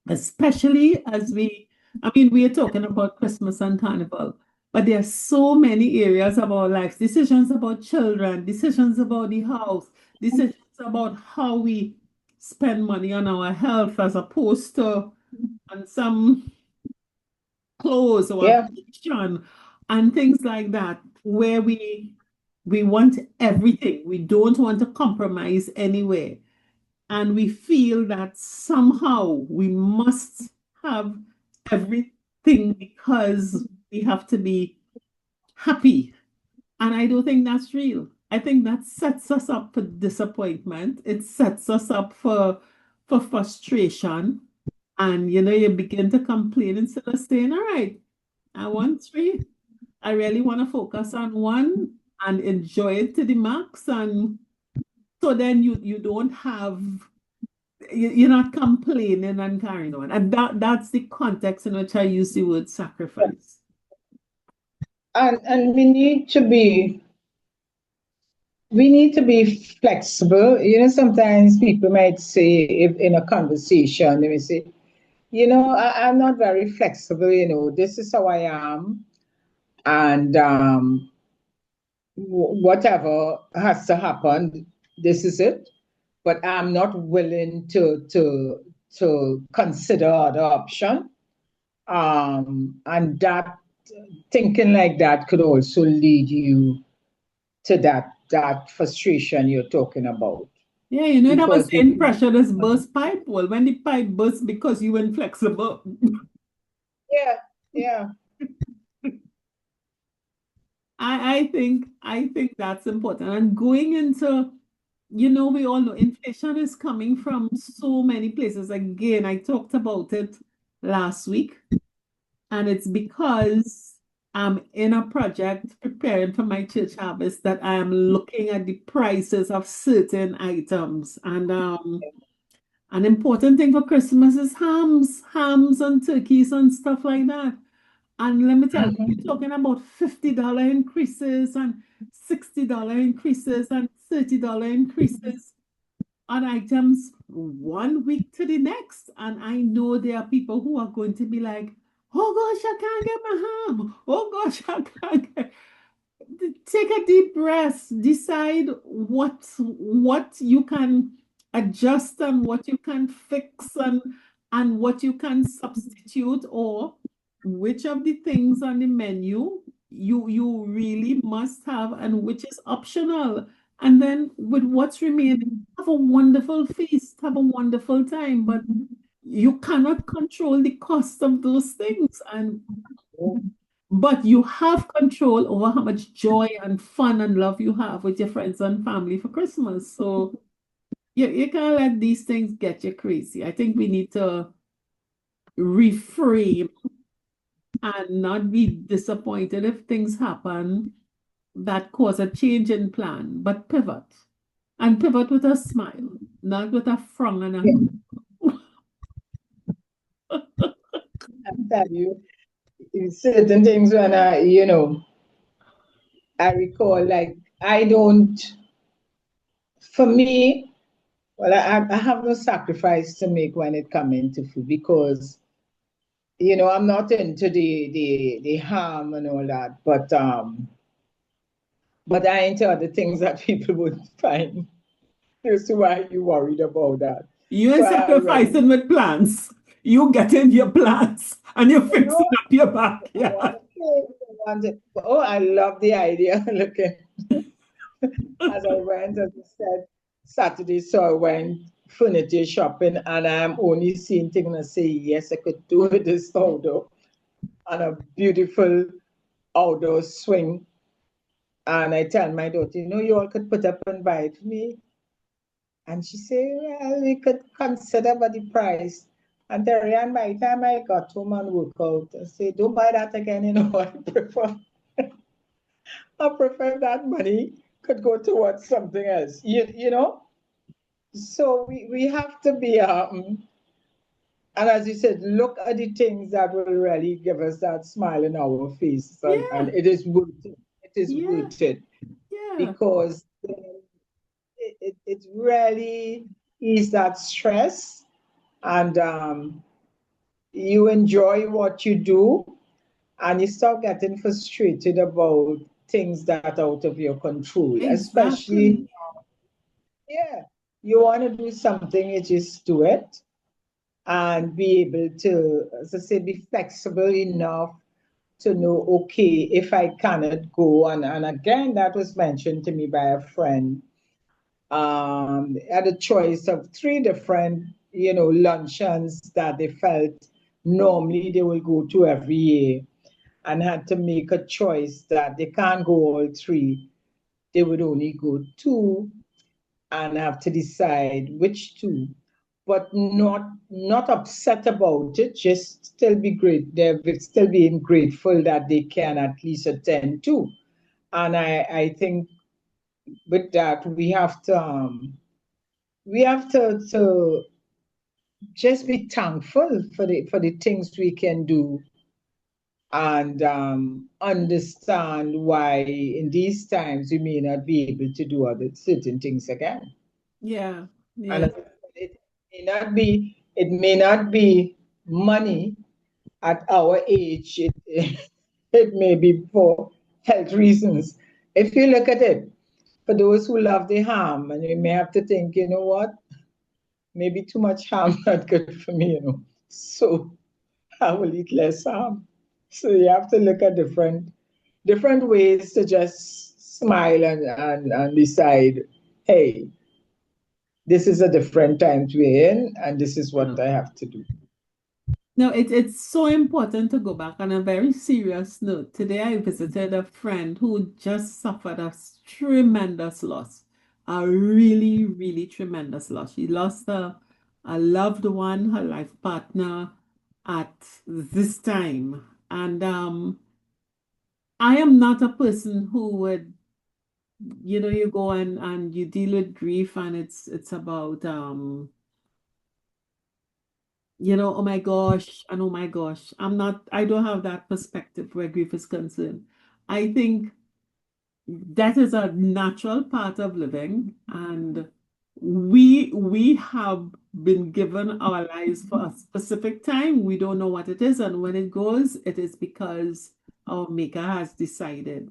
Speaker 3: especially as we are talking about Christmas and Carnival, but there are so many areas of our lives, decisions about children, decisions about the house, decisions about how we spend money on our health as opposed to on some clothes or
Speaker 4: Yeah.
Speaker 3: vacation and things like that, where we want everything. We don't want to compromise anywhere. And we feel that somehow we must have everything because we have to be happy. And I don't think that's real. I think that sets us up for disappointment. It sets us up for frustration. And you begin to complain instead of saying, all right, I want three. I really want to focus on one and enjoy it to the max. And so then you don't have you're not complaining and carrying on. And that's the context in which I use the word sacrifice.
Speaker 4: And we need to be flexible. Sometimes people might say, if in a conversation, they may say, I'm not very flexible, this is how I am. And whatever has to happen, this is it. But I'm not willing to consider other option. And that thinking like that could also lead you to that frustration you're talking about.
Speaker 3: Yeah, that was
Speaker 4: Because you
Speaker 3: saying pressure is burst pipe. Well, when the pipe bursts because you were inflexible.
Speaker 4: yeah, yeah.
Speaker 3: I think that's important. And going into, we all know inflation is coming from so many places. Again, I talked about it last week, and it's because I'm in a project preparing for my church harvest that I am looking at the prices of certain items. And an important thing for Christmas is hams and turkeys and stuff like that. And let me tell you, you're talking about $50 increases and $60 increases and $30 increases on items 1 week to the next. And I know there are people who are going to be like, oh gosh, I can't get my ham. Oh gosh, I can't get. Take a deep breath. Decide what you can adjust and what you can fix and what you can substitute, or which of the things on the menu you really must have and which is optional. And then with what's remaining, have a wonderful feast, have a wonderful time. But you cannot control the cost of those things. But you have control over how much joy and fun and love you have with your friends and family for Christmas. So you can't let these things get you crazy. I think we need to reframe and not be disappointed if things happen that cause a change in plan, but pivot. And pivot with a smile, not with a frown and a
Speaker 4: I tell you, certain things when I recall, like, for me, well, I have no sacrifice to make when it comes into food, because I'm not into the ham and all that, but I into other things that people would find. That's why you worried about that.
Speaker 3: You
Speaker 4: So
Speaker 3: ain't
Speaker 4: I already
Speaker 3: sacrificing with plants. You get in your plants and you're fixing
Speaker 4: know
Speaker 3: up your
Speaker 4: I want
Speaker 3: backyard.
Speaker 4: to say, I want it. Oh, I love the idea. Looking as I went, as I said, Saturday, so I went furniture shopping, and I'm only seeing things and I say, yes, I could do with this sourdough and a beautiful outdoor swing. And I tell my daughter, you all could put up and buy it for me. And she said, well, we could consider but the price. And Terry, by the time I got home and work out, I said, don't buy that again, I prefer that money could go towards something else. You know? So we have to be and as you said, look at the things that will really give us that smile in our face. And it is worth it. It is worth it.
Speaker 3: Yeah.
Speaker 4: Because it really ease that stress, and you enjoy what you do, and you stop getting frustrated about things that are out of your control.
Speaker 3: Exactly.
Speaker 4: Especially, yeah, you want to do something, you just do it, and be able to, as I say, be flexible enough to know, okay, if I cannot go, and again, that was mentioned to me by a friend, had a choice of three different, luncheons that they felt normally they will go to every year, and had to make a choice that they can't go all three. They would only go two, and have to decide which two, but not upset about it. Just still be great. They're still being grateful that they can at least attend two. And I think with that we have to just be thankful for the things we can do, and understand why in these times we may not be able to do other certain things again.
Speaker 3: Yeah.
Speaker 4: And
Speaker 3: Yeah.
Speaker 4: it may not be money at our age. It may be for health reasons. If you look at it, for those who love the ham, and you may have to think, you know what, maybe too much ham not good for me, So I will eat less ham. So you have to look at different ways to just smile and decide, hey, this is a different time we're in, and this is what I have to do.
Speaker 3: No, it's so important to go back. On a very serious note, today I visited a friend who just suffered a tremendous loss, a really, really tremendous loss. She lost a loved one, her life partner, at this time. And I am not a person who would, you go and you deal with grief, and it's about oh my gosh, and oh my gosh. I don't have that perspective where grief is concerned. I think that is a natural part of living, and we have been given our lives for a specific time. We don't know what it is, and when it goes, it is because our maker has decided.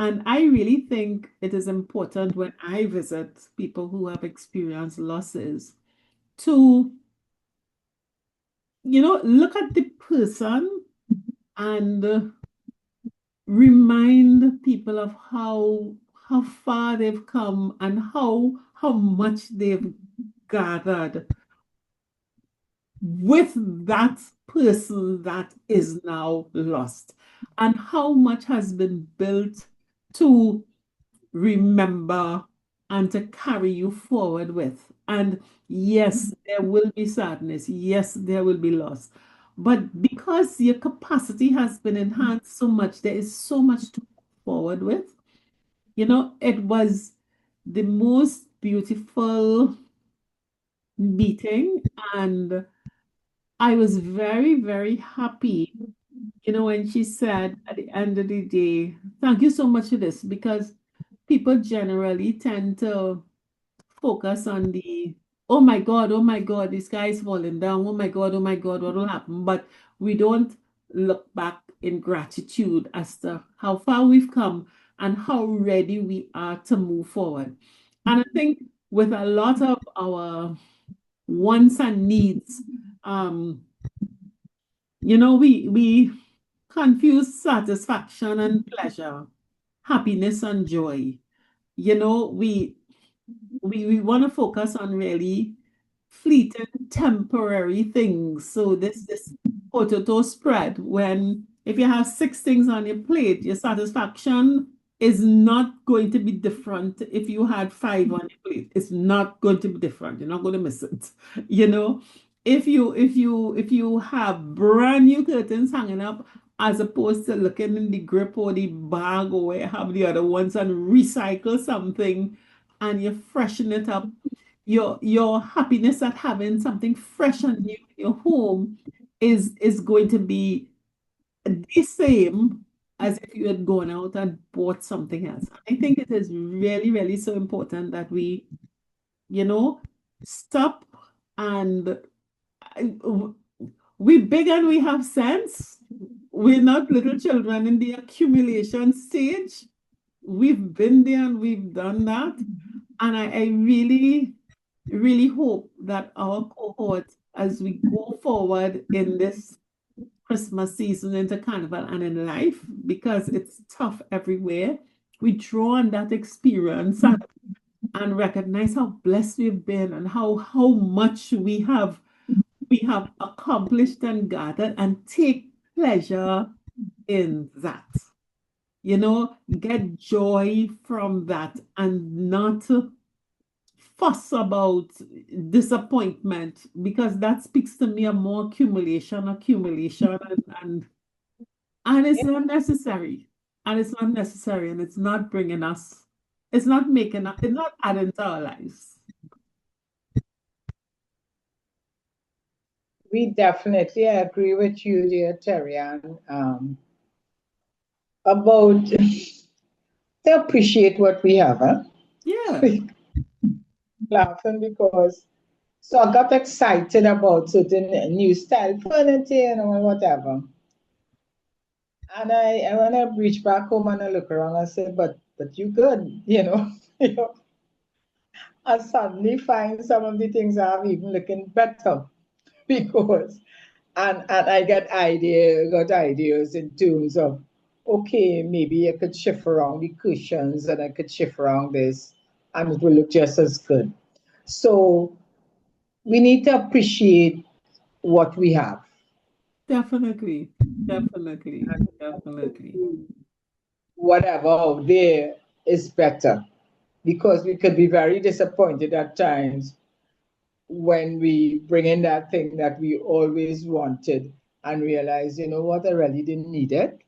Speaker 3: And I really think it is important when I visit people who have experienced losses to look at the person and remind people of how far they've come and how much they've gathered with that person that is now lost, and how much has been built to remember and to carry you forward with. And yes, there will be sadness. Yes, there will be loss. But because your capacity has been enhanced so much, there is so much to move forward with. It was the most beautiful meeting, and I was very, very happy, when she said at the end of the day, thank you so much for this, because people generally tend to focus on the, oh my God, this guy is falling down. Oh my God, what will happen? But we don't look back in gratitude as to how far we've come and how ready we are to move forward. And I think with a lot of our wants and needs, we confuse satisfaction and pleasure, happiness and joy. We want to focus on really fleeting temporary things. So this potato spread, when If you have 6 things on your plate, your satisfaction is not going to be different if you had 5 on your plate. It's not going to be different. You're not going to miss it. You know, if you have brand new curtains hanging up as opposed to looking in the grip or the bag or where you have the other ones and recycle something and you freshen it up, your happiness at having something fresh and new in your home is going to be the same as if you had gone out and bought something else. I think it is really, really so important that we, you know, stop and we big and we have sense. We're not little children in the accumulation stage. We've been there and we've done that. And I really, really hope that our cohort, as we go forward in this Christmas season into Carnival and in life, because it's tough everywhere, we draw on that experience and recognize how blessed we've been and how much we have accomplished and gathered and take pleasure in that. Get joy from that and not fuss about disappointment because that speaks to me of more accumulation, and it's not necessary. And it's not necessary and it's not bringing us, it's not making us, it's not adding to our lives.
Speaker 4: We definitely agree with you, dear Terry-Ann, about to appreciate what we have. Huh?
Speaker 3: Yeah.
Speaker 4: Laughing because so I got excited about certain new style furniture or whatever. And when I reach back home and I look around, I say, but you good, I suddenly find some of the things are even looking better because and I got ideas in terms of okay, maybe I could shift around the cushions and I could shift around this and it will look just as good. So we need to appreciate what we have.
Speaker 3: Definitely.
Speaker 4: And
Speaker 3: Definitely.
Speaker 4: whatever out there is better because we could be very disappointed at times when we bring in that thing that we always wanted and realize, you know what, I really didn't need it.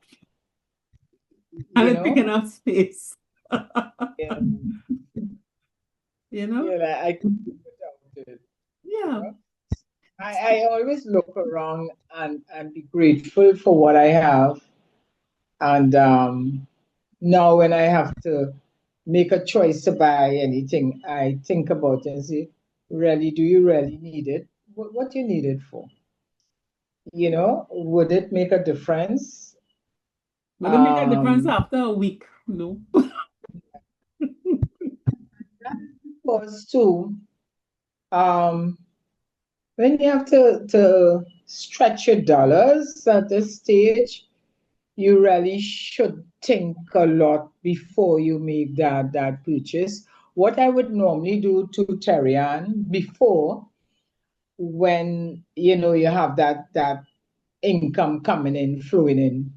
Speaker 3: And
Speaker 4: You
Speaker 3: it's picking
Speaker 4: know?
Speaker 3: up space.
Speaker 4: Yeah.
Speaker 3: You know?
Speaker 4: Yeah, I could do without it. You
Speaker 3: Yeah.
Speaker 4: know? I always look around and be grateful for what I have. And now when I have to make a choice to buy anything, I think about it and say, really, do you really need it? What do you need it for? Would it make a difference?
Speaker 3: Will it make a difference
Speaker 4: Um,
Speaker 3: after a week? No.
Speaker 4: because too, um, when you have to stretch your dollars at this stage, you really should think a lot before you make that purchase. What I would normally do to Terry-Ann before, when you have that income coming in, flowing in,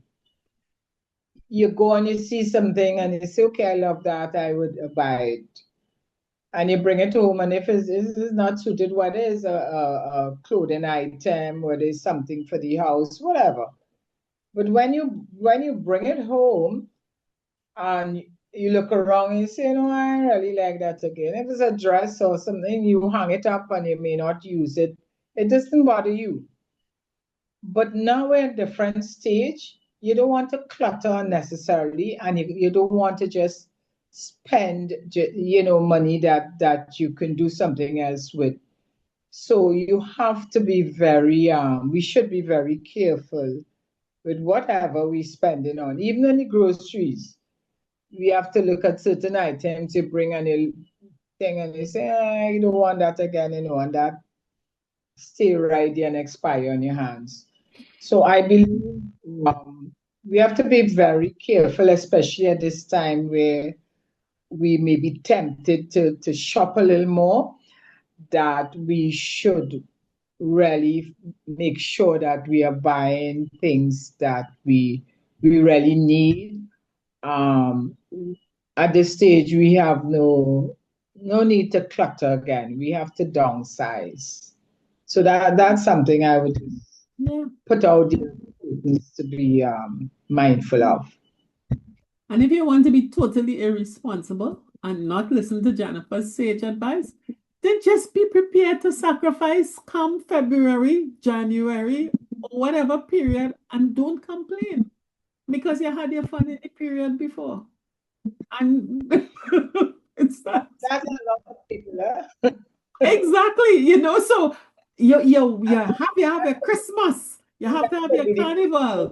Speaker 4: you go and you see something and you say, okay, I love that, I would buy it. And you bring it home, and if it's not suited, what is a clothing item, whether it's something for the house, whatever. But when you bring it home and you look around and you say, no, I really like that again. If it's a dress or something, you hang it up and you may not use it. It doesn't bother you. But now we're at a different stage. You don't want to clutter unnecessarily, and you don't want to just spend, money that you can do something else with. So you have to be we should be very careful with whatever we're spending on, even on the groceries. We have to look at certain items you bring and you thing and you say, you don't want that again, and that stay right there and expire on your hands. So I believe we have to be very careful, especially at this time where we may be tempted to shop a little more, that we should really make sure that we are buying things that we really need. Um, at this stage, we have no need to clutter again. We have to downsize. So that's something I would
Speaker 3: Yeah.
Speaker 4: put out there to be mindful of.
Speaker 3: And if you want to be totally irresponsible and not listen to Jennifer's sage advice, then just be prepared to sacrifice come February, January, or whatever period, and don't complain because you had your fun in the period before. And it's that.
Speaker 4: That's a lot of people.
Speaker 3: Exactly, so you have your Christmas, you have to have your carnival.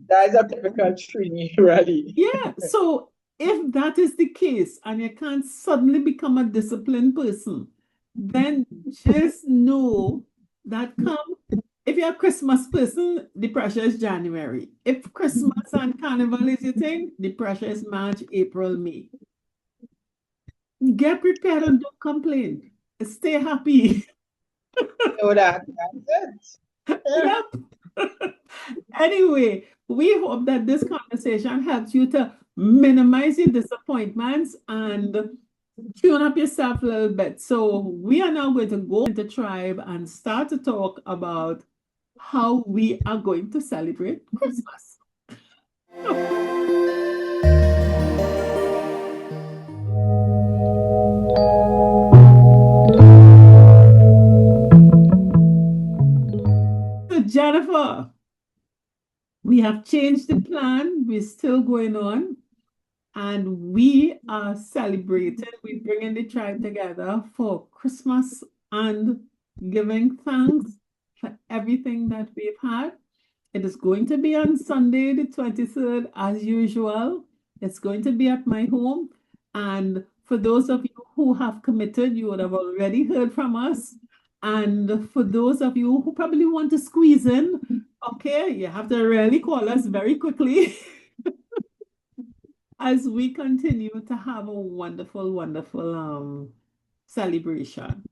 Speaker 4: That is a typical tree, really.
Speaker 3: Yeah, so if that is the case and you can't suddenly become a disciplined person, then just know that if you're a Christmas person, the pressure is January. If Christmas and Carnival is your thing, the pressure is March, April, May. Get prepared and don't complain. Stay happy.
Speaker 4: So that's it.
Speaker 3: Yep. Anyway, we hope that this conversation helps you to minimize your disappointments and tune up yourself a little bit. So we are now going to go into Tribe and start to talk about how we are going to celebrate Christmas. So Jennifer, we have changed the plan. We're still going on. And we are celebrating. We're bringing the tribe together for Christmas and giving thanks for everything that we've had. It is going to be on Sunday, the 23rd, as usual. It's going to be at my home. And for those of you who have committed, you would have already heard from us. And for those of you who probably want to squeeze in, okay, you have to really call us very quickly. As we continue to have a wonderful, wonderful celebration.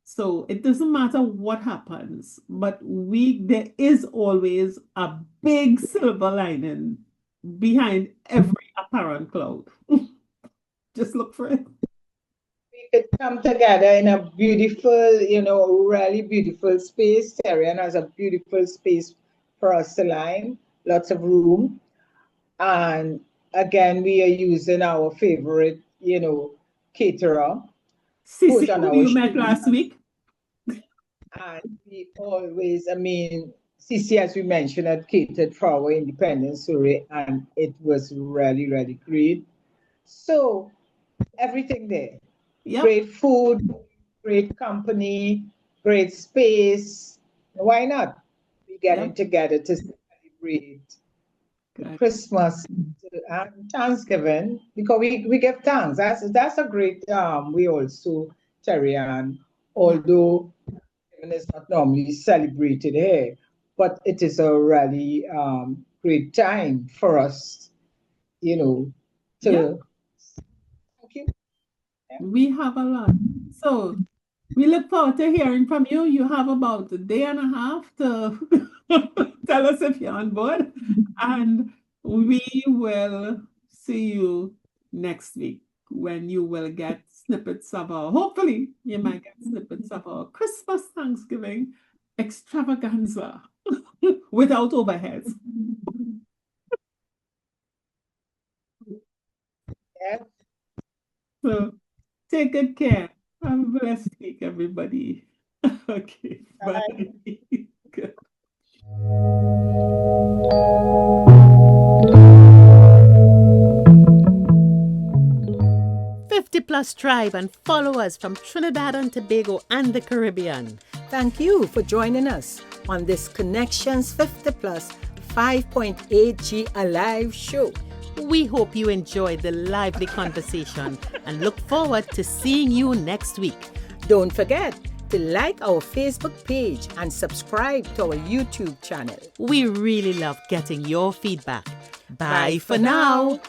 Speaker 3: So it doesn't matter what happens, but there is always a big silver lining behind every apparent cloud. Just look for it.
Speaker 4: We could come together in a beautiful, really beautiful space. Terrian has a beautiful space for us to line, lots of room. And again, we are using our favorite, caterer.
Speaker 3: Sissy, who you met last week.
Speaker 4: And we always, Sissy, as we mentioned, had catered for our Independence Surrey, and it was really, really great. So, everything there. Yep. Great food, great company, great space. Why not? We're getting together to celebrate Christmas and Thanksgiving, because we give thanks. That's a great we also, Terrian, although it's not normally celebrated here, but it is a really great time for us, to thank you.
Speaker 3: We have a lot. So we look forward to hearing from you. You have about a day and a half to tell us if you're on board. And we will see you next week when you will get snippets of hopefully you might get snippets of our Christmas Thanksgiving extravaganza without overheads.
Speaker 4: Yeah.
Speaker 3: So take good care. Have a blessed week, everybody. Okay. Bye. Good.
Speaker 1: 50+ Tribe and follow us from Trinidad and Tobago and the Caribbean.
Speaker 2: Thank you for joining us on this Connections 50+ 5.8G Alive show.
Speaker 1: We hope you enjoyed the lively conversation and look forward to seeing you next week.
Speaker 2: Don't forget to like our Facebook page and subscribe to our YouTube channel.
Speaker 1: We really love getting your feedback. Bye for now.